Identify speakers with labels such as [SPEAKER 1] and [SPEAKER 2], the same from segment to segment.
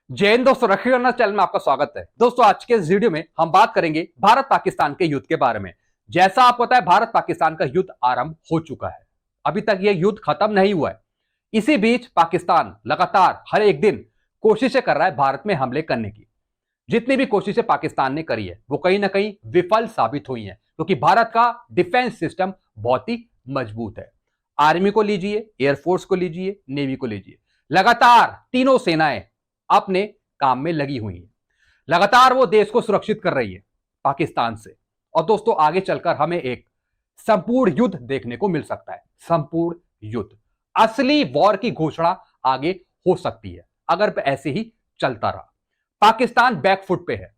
[SPEAKER 1] जय हिंद दोस्तों, रखी गन्ना चैनल में आपका स्वागत है। दोस्तों आज के इस वीडियो में हम बात करेंगे भारत पाकिस्तान के युद्ध के बारे में। जैसा आपको पता है, भारत पाकिस्तान का युद्ध आरंभ हो चुका है। अभी तक यह युद्ध खत्म नहीं हुआ है। इसी बीच पाकिस्तान लगातार हर एक दिन कोशिशें कर रहा है भारत में हमले करने की। जितनी भी कोशिशें पाकिस्तान ने करी है वो कहीं ना कहीं विफल साबित हुई है, क्योंकि भारत का डिफेंस सिस्टम बहुत ही मजबूत है। आर्मी को लीजिए, एयरफोर्स को लीजिए, नेवी को लीजिए, लगातार तीनों सेनाएं अपने काम में लगी हुई है। लगातार वो देश को सुरक्षित कर रही है पाकिस्तान से। और दोस्तों आगे चलकर हमें एक संपूर्ण युद्ध देखने को मिल सकता है। संपूर्ण युद्ध, असली वॉर की घोषणा आगे हो सकती है अगर ऐसे ही चलता रहा। पाकिस्तान बैकफुट पे है,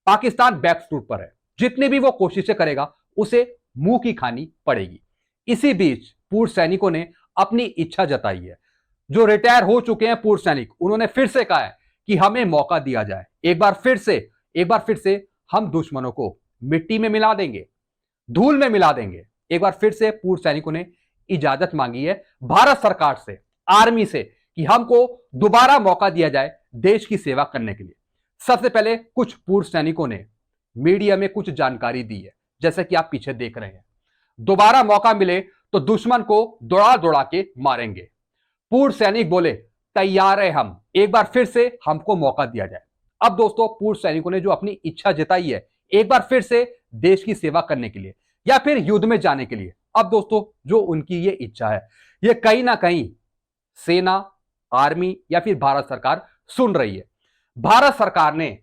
[SPEAKER 1] पाकिस्तान बैकफुट पर है। जितनी भी वो कोशिशें करेगा उसे मुंह की खानी पड़ेगी। इसी बीच पूर्व सैनिकों ने अपनी इच्छा जताई है। जो रिटायर हो चुके हैं पूर्व सैनिक, उन्होंने फिर से कहा है कि हमें मौका दिया जाए। एक बार फिर से हम दुश्मनों को मिट्टी में मिला देंगे, धूल में मिला देंगे। एक बार फिर से पूर्व सैनिकों ने इजाजत मांगी है भारत सरकार से, आर्मी से, कि हमको दोबारा मौका दिया जाए देश की सेवा करने के लिए। सबसे पहले कुछ पूर्व सैनिकों ने मीडिया में कुछ जानकारी दी है, जैसे कि आप पीछे देख रहे हैं। दोबारा मौका मिले तो दुश्मन को दौड़ा दौड़ा के मारेंगे। पूर्व सैनिक बोले तैयार है हम, एक बार फिर से हमको मौका दिया जाए। अब दोस्तों पूर्व सैनिकों ने जो अपनी इच्छा जताई है एक बार फिर से देश की सेवा करने के लिए या फिर युद्ध में जाने के लिए, अब दोस्तों जो उनकी ये इच्छा है ये कहीं ना कहीं सेना, आर्मी या फिर भारत सरकार सुन रही है। भारत सरकार ने,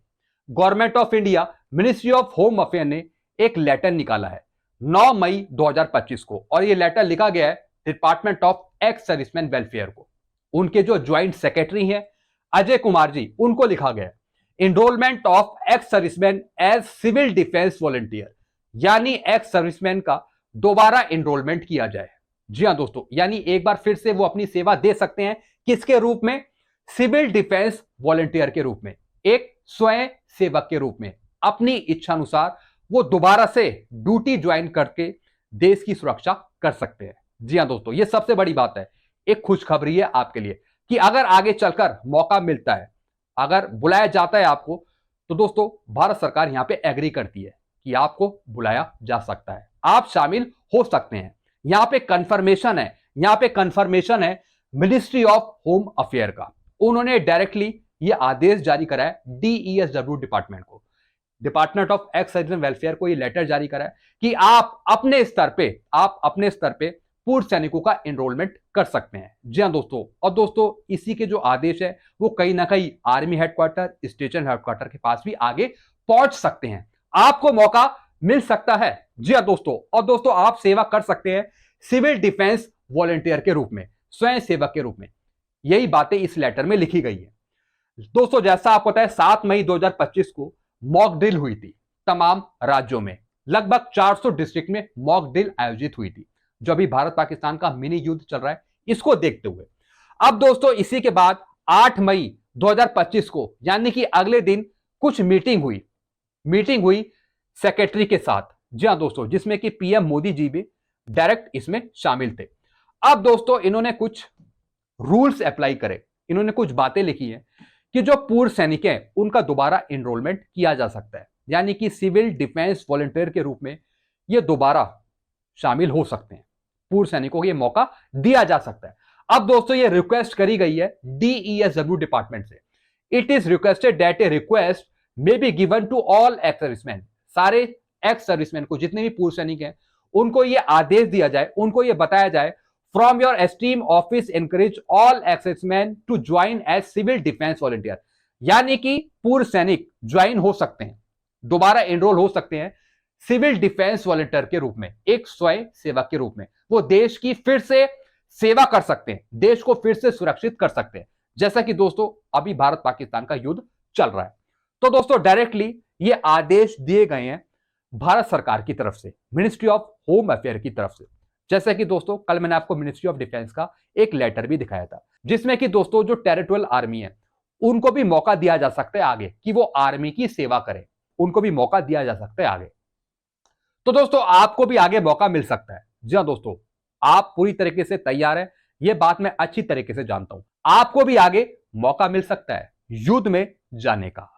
[SPEAKER 1] government of India, ministry of home affair ने एक लेटर निकाला है 9 मई 2025 को, और ये लेटर लिखा गया है department of ex serviceman welfare को। उनके जो ज्वाइंट सेक्रेटरी हैं अजय कुमार जी, उनको लिखा गया enrolment of ex serviceman as civil defence volunteer, यानी एक्स सर्विसमैन का दोबारा एनरोलमेंट किया जाए। जी हां दोस्तों, यानी एक बार फिर से वो अपनी सेवा दे सकते हैं। किसके रूप में? सिविल डिफेंस वॉलंटियर के रूप में, एक स्वयं सेवक के रूप में। अपनी इच्छा अनुसार वो दोबारा से ड्यूटी ज्वाइन करके देश की सुरक्षा कर सकते हैं। जी हां दोस्तों, ये सबसे बड़ी बात है। एक खुशखबरी है आपके लिए कि अगर आगे चलकर मौका मिलता है, अगर बुलाया जाता है आपको, तो दोस्तों भारत सरकार यहां पे एग्री करती है कि आपको बुलाया जा सकता है, आप शामिल हो सकते हैं। यहां पे कंफर्मेशन है, यहां पे कंफर्मेशन है मिनिस्ट्री ऑफ होम अफेयर का। उन्होंने डायरेक्टली ये आदेश जारी करा है डीईएसडब्ल्यू डिपार्टमेंट को, department of ex serviceman welfare को ये लेटर जारी करा है कि आप अपने स्तर पे पूर्व सैनिकों का एनरोलमेंट कर सकते हैं। जी हां दोस्तों, और दोस्तों इसी के जो आदेश है वो कहीं ना कहीं आर्मी हेडक्वार्टर, स्टेशन हेडक्वार्टर के पास भी आगे पहुंच सकते हैं। आपको मौका मिल सकता है। जी हां दोस्तों, और दोस्तों आप सेवा कर सकते हैं सिविल डिफेंस वॉलंटियर के रूप में, स्वयं सेवक के रूप में। यही बातें इस लेटर में लिखी गई है। दोस्तों जैसा आपको पता है 7 मई 2025 को मॉक ड्रिल हुई थी तमाम राज्यों में। लगभग 400 डिस्ट्रिक्ट में मॉक ड्रिल आयोजित हुई थी, जो अभी भारत पाकिस्तान का मिनी युद्ध चल रहा है इसको देखते हुए। अब दोस्तों इसी के बाद 8 मई 2025 को, यानी कि अगले दिन, कुछ मीटिंग हुई सेक्रेटरी के साथ। जी हां दोस्तों, जिसमें कि पीएम मोदी जी भी डायरेक्ट इसमें शामिल थे। अब दोस्तों इन्होंने कुछ रूल्स अप्लाई करे, इन्होंने कुछ बातें लिखी है कि जो पूर्व सैनिक हैं उनका दोबारा एनरोलमेंट किया जा सकता है, यानी कि सिविल डिफेंस वॉलंटियर के रूप में ये दोबारा शामिल हो सकते हैं। पूर्व सैनिकों को ये मौका दिया जा सकता है। अब दोस्तों ये रिक्वेस्ट करी गई है डीईएसडब्ल्यू डिपार्टमेंट से। It is requested that a request may be given to all ex serviceman, सारे एक्स सर्विसमैन को, जितने भी पूर्व सैनिक हैं उनको ये आदेश दिया जाए, उनको ये बताया जाए, from your esteem office encourage all ex serviceman to join as civil defence volunteer, यानी कि पूर्व सैनिक ज्वाइन हो सकते हैं, दोबारा एनरोल हो सकते हैं सिविल डिफेंस वॉलंटियर के रूप में, एक स्वयं सेवक के रूप में। वो देश की फिर से सेवा कर सकते हैं, देश को फिर से सुरक्षित कर सकते हैं, जैसा कि दोस्तों अभी भारत पाकिस्तान का युद्ध चल रहा है। तो दोस्तों डायरेक्टली ये आदेश दिए गए हैं भारत सरकार की तरफ से, मिनिस्ट्री ऑफ होम अफेयर की तरफ से। जैसे कि दोस्तों कल मैंने आपको मिनिस्ट्री ऑफ डिफेंस का एक लेटर भी दिखाया था, जिसमें कि दोस्तों जो टेरिटोरियल आर्मी है उनको भी मौका दिया जा सकता है आगे कि वो आर्मी की सेवा करें, उनको भी मौका दिया जा सकता है आगे। तो दोस्तों आपको भी आगे मौका मिल सकता है। जी हां दोस्तों, आप पूरी तरीके से तैयार हैं, यह बात मैं अच्छी तरीके से जानता हूं। आपको भी आगे मौका मिल सकता है, युद्ध में जाने का।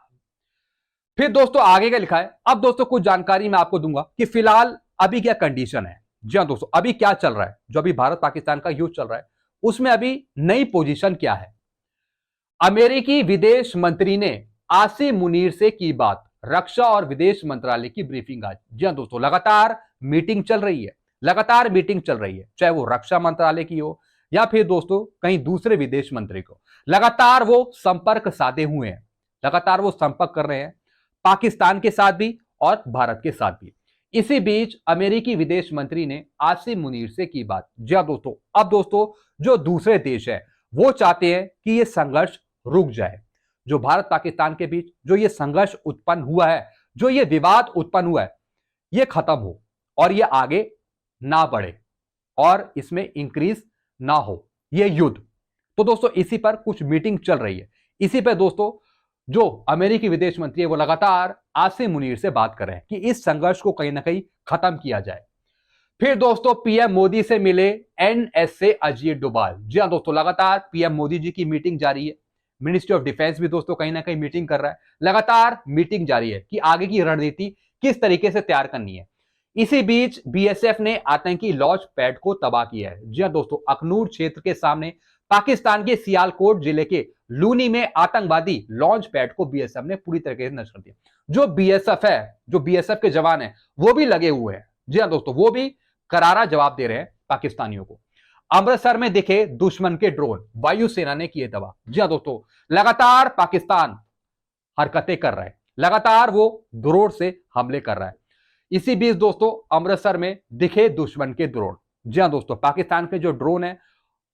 [SPEAKER 1] फिर दोस्तों आगे क्या लिखा है, अब दोस्तों कुछ जानकारी मैं आपको दूंगा कि फिलहाल अभी क्या कंडीशन है। जी हाँ दोस्तों, अभी क्या चल रहा है, जो अभी भारत पाकिस्तान का युद्ध चल रहा है उसमें अभी नई पोजीशन क्या है। अमेरिकी विदेश मंत्री ने आसिम मुनीर से की बात, रक्षा और विदेश मंत्रालय की ब्रीफिंग आज। जी हाँ दोस्तों, लगातार मीटिंग चल रही है, लगातार मीटिंग चल रही है, चाहे वो रक्षा मंत्रालय की हो या फिर दोस्तों कहीं दूसरे विदेश मंत्री को, लगातार वो संपर्क साधे हुए हैं, लगातार वो संपर्क कर रहे हैं पाकिस्तान के साथ भी और भारत के साथ भी। इसी बीच अमेरिकी विदेश मंत्री ने आसिम मुनीर से की बात। जी हाँ दोस्तों, अब दोस्तों जो दूसरे देश है वो चाहते हैं कि ये संघर्ष रुक जाए, जो भारत पाकिस्तान के बीच जो ये संघर्ष उत्पन्न हुआ है, जो ये विवाद उत्पन्न हुआ है, ये खत्म हो और ये आगे ना बढ़े और इसमें इंक्रीज ना हो ये युद्ध। तो दोस्तों इसी पर कुछ मीटिंग चल रही है, इसी पर दोस्तों जो अमेरिकी विदेश मंत्री है वो लगातार आसिम मुनीर से बात कर रहे हैं कि इस संघर्ष को कहीं ना कहीं खत्म किया जाए। फिर दोस्तों पीएम मोदी से मिले एनएसए अजीत डोभाल। जी हाँ दोस्तों, लगातार पीएम मोदी जी की मीटिंग जारी है, मिनिस्ट्री ऑफ डिफेंस भी दोस्तों कहीं ना कहीं मीटिंग कर रहा है, लगातार मीटिंग जारी है कि आगे की रणनीति किस तरीके से तैयार करनी है। इसी बीच बीएसएफ ने आतंकी लॉन्च पैड को तबाह किया है। जी हाँ दोस्तों, अखनूर क्षेत्र के सामने पाकिस्तान के सियालकोट जिले के लूनी में आतंकवादी लॉन्च पैड को बीएसएफ ने पूरी तरीके से नष्ट कर दिया। जो बीएसएफ है, जो बीएसएफ के जवान है वो भी लगे हुए हैं। जी हाँ दोस्तों, वो भी करारा जवाब दे रहे हैं पाकिस्तानियों को। अमृतसर में दिखे दुश्मन के ड्रोन, वायुसेना ने किए तबाह। जी हाँ दोस्तों, लगातार पाकिस्तान हरकतें कर रहा है, लगातार वो ड्रोन से हमले कर रहा है। इसी बीच दोस्तों अमृतसर में दिखे दुश्मन के ड्रोन। जी हाँ दोस्तों, पाकिस्तान के जो ड्रोन है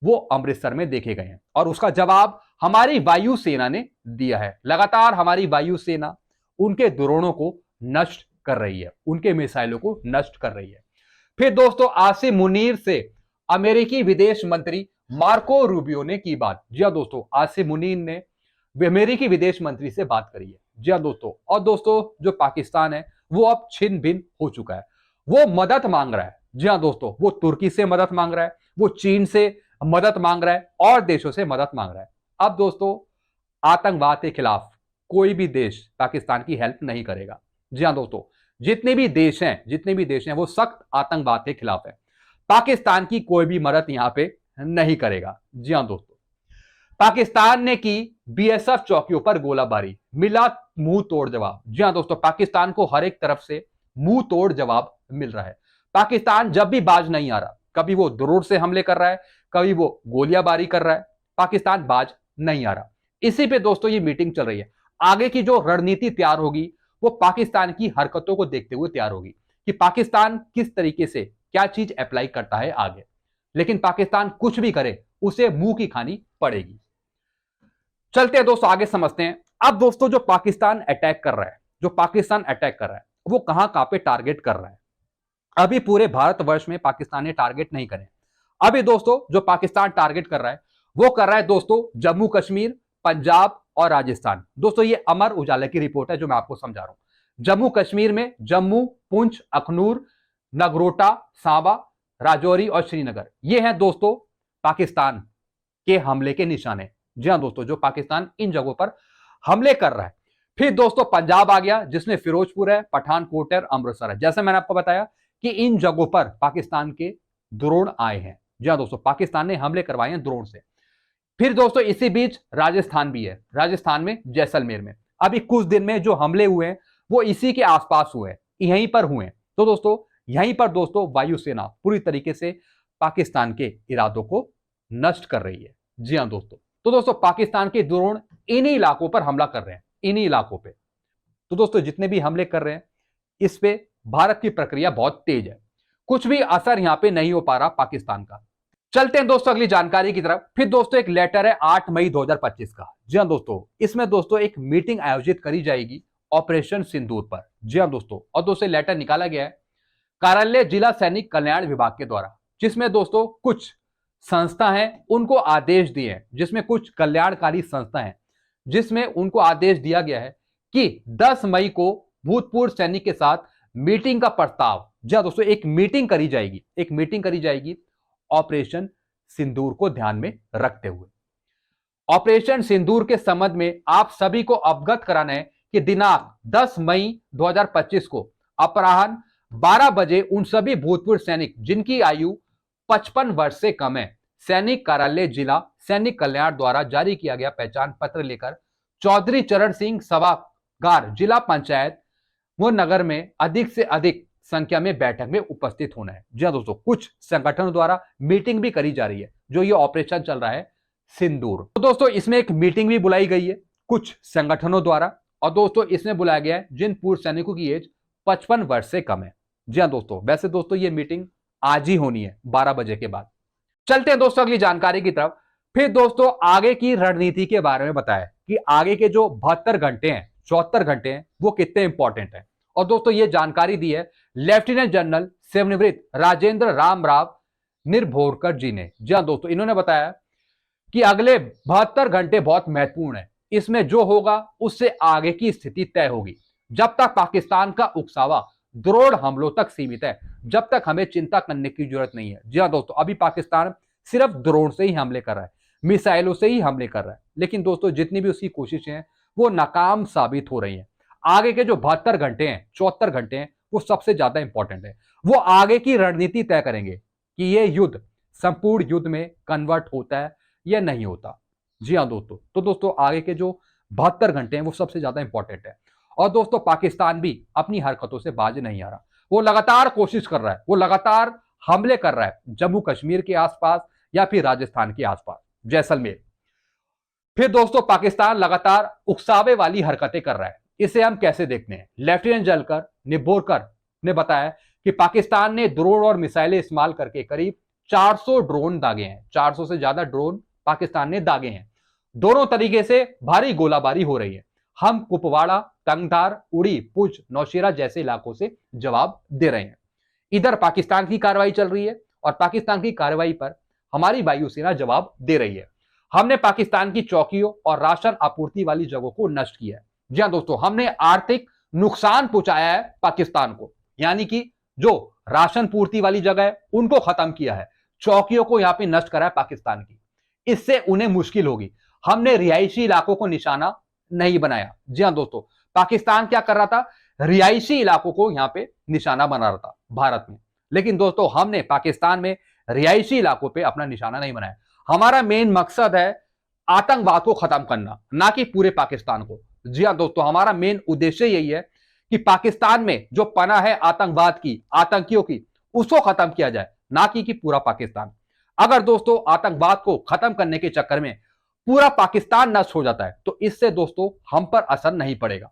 [SPEAKER 1] वो अमृतसर में देखे गए हैं और उसका जवाब हमारी वायुसेना ने दिया है। लगातार हमारी वायुसेना उनके ड्रोनों को नष्ट कर रही है, उनके मिसाइलों को नष्ट कर रही है। फिर दोस्तों आसिम मुनीर से अमेरिकी विदेश मंत्री मार्को रूबियो ने की बात। जी हाँ दोस्तों, आसिम मुनीर ने अमेरिकी विदेश मंत्री से बात करी है। जी हाँ दोस्तों, और दोस्तों जो पाकिस्तान है वो अब छिन्न भिन्न हो चुका है, वो मदद मांग रहा है। जी हाँ दोस्तों, वो तुर्की से मदद मांग रहा है, वो चीन से मदद मांग रहा है और देशों से मदद मांग रहा है। अब दोस्तों आतंकवाद के खिलाफ कोई भी देश पाकिस्तान की हेल्प नहीं करेगा। जी हाँ दोस्तों, जितने भी देश हैं वो सख्त आतंकवाद के खिलाफ है, पाकिस्तान की कोई भी मदद यहां पे नहीं करेगा। जी हाँ दोस्तों, पाकिस्तान ने की बीएसएफ चौकियों पर गोलाबारी, मिला मुंह तोड़ जवाब। जी हाँ दोस्तों, पाकिस्तान को हर एक तरफ से मुंह तोड़ जवाब मिल रहा है। पाकिस्तान जब भी बाज नहीं आ रहा, कभी वो ड्रोन से हमले कर रहा है, कभी वो गोलियाबारी कर रहा है, पाकिस्तान बाज नहीं आ रहा। इसी पे दोस्तों ये मीटिंग चल रही है, आगे की जो रणनीति तैयार होगी वो पाकिस्तान की हरकतों को देखते हुए तैयार होगी कि पाकिस्तान किस तरीके से क्या चीज अप्लाई करता है आगे। लेकिन पाकिस्तान कुछ भी करे उसे मुंह की खानी पड़ेगी। चलते हैं दोस्तों आगे समझते हैं। अब दोस्तों जो पाकिस्तान अटैक कर रहा है, जो पाकिस्तान अटैक कर रहा है वो कहां कहां पे टारगेट कर रहा है। अभी पूरे भारतवर्ष में पाकिस्तान ने टारगेट नहीं करे। अभी दोस्तों जो पाकिस्तान टारगेट कर रहा है वो कर रहा है दोस्तों जम्मू कश्मीर, पंजाब और राजस्थान। दोस्तों ये अमर उजाला की रिपोर्ट है जो मैं आपको समझा रहा हूं। जम्मू कश्मीर में जम्मू, पुंछ, अखनूर, नगरोटा, सांबा, राजौरी और श्रीनगर, ये हैं दोस्तों पाकिस्तान के हमले के निशाने। जी हाँ दोस्तों, जो पाकिस्तान इन जगहों पर हमले कर रहा है। फिर दोस्तों पंजाब आ गया जिसमें फिरोजपुर है, पठानकोट है, अमृतसर है। जैसे मैंने आपको बताया कि इन जगहों पर पाकिस्तान के ड्रोन आए हैं। जी हाँ दोस्तों, पाकिस्तान ने हमले करवाए हैं ड्रोन से। फिर दोस्तों इसी बीच राजस्थान भी है, राजस्थान में जैसलमेर में अभी कुछ दिन में जो हमले हुए हैं वो इसी के आसपास हुए हैं, यहीं पर हुए हैं। तो दोस्तों यहीं पर दोस्तों वायुसेना पूरी तरीके से पाकिस्तान के इरादों को नष्ट कर रही है। जी हाँ दोस्तों, तो दोस्तों पाकिस्तान के ड्रोन इन्हीं इलाकों पर हमला कर रहे हैं, इन्हीं इलाकों पे। तो दोस्तों जितने भी हमले कर रहे हैं इस पे भारत की प्रक्रिया बहुत तेज है, कुछ भी असर यहां पे नहीं हो पा रहा पाकिस्तान का। चलते हैं दोस्तों अगली जानकारी की तरफ। फिर दोस्तों एक लेटर है 8 मई 2025 का। जी हाँ दोस्तों, इसमें दोस्तों एक मीटिंग आयोजित करी जाएगी ऑपरेशन सिंदूर पर। जी हाँ दोस्तों, और दोस्तों लेटर निकाला गया है कार्यालय जिला सैनिक कल्याण विभाग के द्वारा, जिसमें दोस्तों कुछ संस्था है उनको आदेश दिए हैं, जिसमें कुछ कल्याणकारी संस्था है जिसमें उनको आदेश दिया गया है कि 10 मई को भूतपूर्व सैनिक के साथ मीटिंग का प्रस्ताव। जी हाँ दोस्तों, एक मीटिंग करी जाएगी ऑपरेशन सिंदूर को ध्यान में रखते हुए। ऑपरेशन सिंदूर के संबंध में आप सभी को अवगत कराना है कि दिनांक 10 मई 2025 को अपराह्न 12 बजे उन सभी भूतपूर्व सैनिक जिनकी आयु 55 वर्ष से कम है, सैनिक कार्यालय जिला सैनिक कल्याण द्वारा जारी किया गया पहचान पत्र लेकर चौधरी चरण सिंह सभागार जिला पंचायत वो नगर में अधिक से अधिक संख्या में बैठक में उपस्थित होना है। जी हाँ दोस्तों, कुछ संगठनों द्वारा मीटिंग भी करी जा रही है जो ये ऑपरेशन चल रहा है सिंदूर। तो दोस्तों इसमें एक मीटिंग भी बुलाई गई है कुछ संगठनों द्वारा, और दोस्तों इसमें बुलाया गया है जिन पूर्व सैनिकों की एज 55 वर्ष से कम है। जी हाँ दोस्तों, वैसे दोस्तों ये मीटिंग आज ही होनी है 12 बजे के बाद। चलते हैं दोस्तों अगली जानकारी की तरफ। फिर दोस्तों आगे की रणनीति के बारे में बताया कि आगे के जो 72 घंटे हैं 74 घंटे हैं वो कितने इंपॉर्टेंट हैं। और दोस्तों ये जानकारी दी है लेफ्टिनेंट जनरल सेवानिवृत्त राजेंद्र राम राव निर्भोरकर जी ने। जी हाँ दोस्तों, इन्होंने बताया कि अगले 72 घंटे बहुत महत्वपूर्ण है, इसमें जो होगा उससे आगे की स्थिति तय होगी। जब तक पाकिस्तान का उकसावा ड्रोन हमलों तक सीमित है, जब तक हमें चिंता करने की जरूरत नहीं है। जी हाँ दोस्तों, अभी पाकिस्तान सिर्फ ड्रोन से ही हमले कर रहा है, मिसाइलों से ही हमले कर रहा है, लेकिन दोस्तों जितनी भी उसकी कोशिशें हैं वो नाकाम साबित हो रही हैं। आगे के जो 72 घंटे हैं 74 घंटे हैं वो सबसे ज्यादा इंपॉर्टेंट है। वो आगे की रणनीति तय करेंगे कि ये युद्ध संपूर्ण युद्ध में कन्वर्ट होता है या नहीं होता। जी हाँ दोस्तों, तो दोस्तों आगे के जो 72 घंटे हैं वो सबसे ज्यादा इंपॉर्टेंट है। और दोस्तों पाकिस्तान भी अपनी हरकतों से बाज नहीं आ रहा, वो लगातार कोशिश कर रहा है, वो लगातार हमले कर रहा है जम्मू कश्मीर के आसपास या फिर राजस्थान के आसपास, जैसलमेर। फिर दोस्तों पाकिस्तान लगातार उकसावे वाली हरकतें कर रहा है, इसे हम कैसे देखते हैं। लेफ्टिनेंट जनरल निभोरकर ने बताया कि पाकिस्तान ने ड्रोन और मिसाइलें इस्तेमाल करके करीब 400 ड्रोन दागे हैं, 400 से ज्यादा ड्रोन पाकिस्तान ने दागे हैं। दोनों तरीके से भारी गोलाबारी हो रही है। हम कुपवाड़ा, तंगधार, उड़ी, पुंछ, नौशेरा जैसे इलाकों से जवाब दे रहे हैं। इधर पाकिस्तान की कार्रवाई चल रही है और पाकिस्तान की कार्रवाई पर हमारी वायुसेना जवाब दे रही है। हमने पाकिस्तान की चौकियों और राशन आपूर्ति वाली जगहों को नष्ट किया है। जी हाँ दोस्तों, हमने आर्थिक नुकसान पहुंचाया है पाकिस्तान को, यानी कि जो राशन पूर्ति वाली जगह है उनको खत्म किया है, चौकियों को यहां पे नष्ट करा है पाकिस्तान की। इससे उन्हें मुश्किल होगी। हमने रिहायशी इलाकों को निशाना नहीं बनाया। जी हाँ दोस्तों, पाकिस्तान क्या कर रहा था, रिहायशी इलाकों को यहां पे निशाना बना रहा था भारत में, लेकिन दोस्तों हमने पाकिस्तान में रिहायशी इलाकों पे अपना निशाना नहीं बनाया। हमारा मेन मकसद है आतंकवाद को खत्म करना, ना कि पूरे पाकिस्तान को। जी हाँ दोस्तों, हमारा मेन उद्देश्य यही है कि पाकिस्तान में जो पना है आतंकवाद की, आतंकियों की, उसको खत्म किया जाए, ना कि पूरा पाकिस्तान। अगर दोस्तों आतंकवाद को खत्म करने के चक्कर में पूरा पाकिस्तान नष्ट हो जाता है तो इससे दोस्तों हम पर असर नहीं पड़ेगा।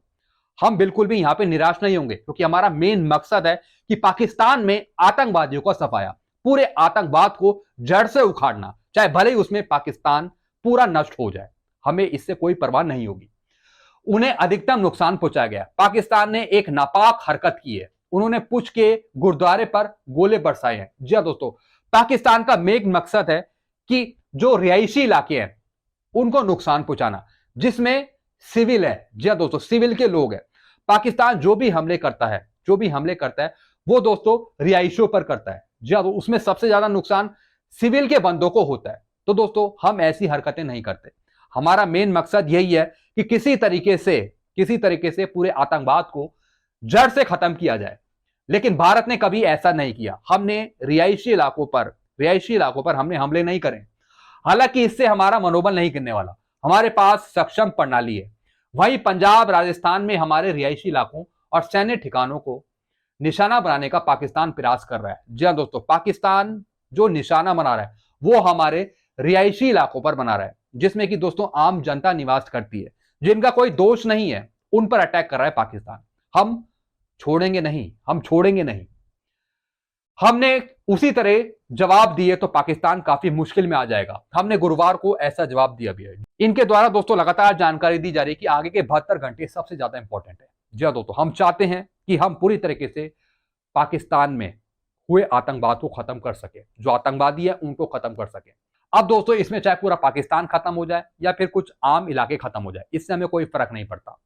[SPEAKER 1] हम बिल्कुल भी यहां पे निराश नहीं होंगे, क्योंकि हमारा मेन मकसद है कि पाकिस्तान में आतंकवादियों का सफाया, पूरे आतंकवाद को जड़ से उखाड़ना, चाहे भले ही उसमें पाकिस्तान पूरा नष्ट हो जाए, हमें इससे कोई परवाह नहीं होगी। उन्हें अधिकतम नुकसान पहुंचाया गया। पाकिस्तान ने एक नापाक हरकत की है, उन्होंने पुंछ के गुरुद्वारे पर गोले बरसाए हैं। जी दोस्तों, पाकिस्तान का मेन मकसद है कि जो रिहायशी इलाके हैं उनको नुकसान पहुंचाना, जिसमें सिविल है। जी दोस्तों, सिविल के लोग हैं। पाकिस्तान जो भी हमले करता है वो दोस्तों रिहायशियों पर करता है। जी तो उसमें सबसे ज्यादा नुकसान सिविल के बंदों को होता है। तो दोस्तों हम ऐसी हरकतें नहीं करते। हमारा मेन मकसद यही है कि किसी तरीके से पूरे आतंकवाद को जड़ से खत्म किया जाए, लेकिन भारत ने कभी ऐसा नहीं किया। हमने रिहायशी इलाकों पर हमने हमले नहीं करे। हालांकि इससे हमारा मनोबल नहीं गिरने वाला। हमारे पास सक्षम प्रणाली है। वहीं पंजाब, राजस्थान में हमारे रिहायशी इलाकों और सैन्य ठिकानों को निशाना बनाने का पाकिस्तान प्रयास कर रहा है। जी हाँ दोस्तों, पाकिस्तान जो निशाना बना रहा है वो हमारे रिहायशी इलाकों पर बना रहा है, जिसमें कि दोस्तों आम जनता निवास करती है, जिनका कोई दोष नहीं है, उन पर अटैक कर रहा है पाकिस्तान। हम छोड़ेंगे नहीं। हमने उसी तरह जवाब दिए तो पाकिस्तान काफी मुश्किल में आ जाएगा। हमने गुरुवार को ऐसा जवाब दिया भी है। इनके द्वारा दोस्तों लगातार जानकारी दी जा रही है कि आगे के 72 घंटे सबसे ज्यादा इंपॉर्टेंट है। जी दोस्तों, हम चाहते हैं कि हम पूरी तरीके से पाकिस्तान में हुए आतंकवाद को खत्म कर सके, जो आतंकवादी है उनको खत्म कर सके। अब दोस्तों इसमें चाहे पूरा पाकिस्तान खत्म हो जाए या फिर कुछ आम इलाके खत्म हो जाए, इससे हमें कोई फर्क नहीं पड़ता।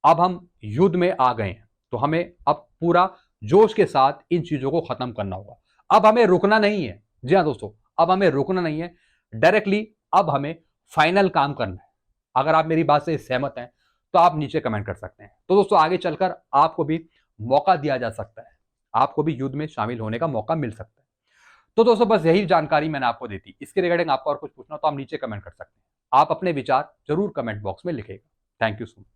[SPEAKER 1] अब हम युद्ध में आ गए हैं तो हमें अब पूरा जोश के साथ इन चीजों को खत्म करना होगा। अब हमें रुकना नहीं है। जी हाँ दोस्तों, अब हमें रुकना नहीं है। डायरेक्टली अब हमें फाइनल काम करना है। अगर आप मेरी बात से सहमत हैं तो आप नीचे कमेंट कर सकते हैं। तो दोस्तों आगे चलकर आपको भी मौका दिया जा सकता है, आपको भी युद्ध में शामिल होने का मौका मिल सकता है। तो दोस्तों बस यही जानकारी मैंने आपको दी थी। इसके रिगार्डिंग आपको और कुछ पूछना तो आप नीचे कमेंट कर सकते हैं। आप अपने विचार जरूर कमेंट बॉक्स में लिखिएगा। Thank you so much.